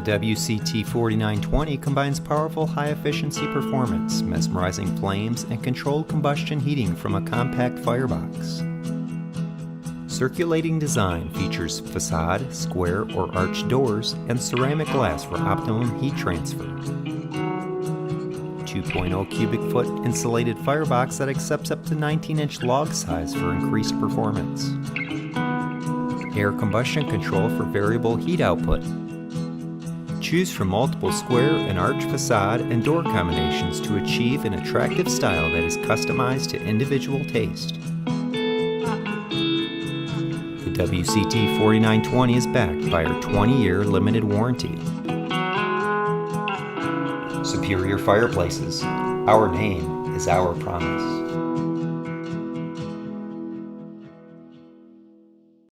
WCT4920 combines powerful high-efficiency performance, mesmerizing flames, and controlled combustion heating from a compact firebox. Circulating design features facade, square or arched doors, and ceramic glass for optimum heat transfer. 2.0 cubic foot insulated firebox that accepts up to 19-inch log size for increased performance. Air combustion control for variable heat output. Choose from multiple square and arch facade and door combinations to achieve an attractive style that is customized to individual taste. The WCT4920 is backed by our 20-year limited warranty. Superior Fireplaces. Our name is our promise.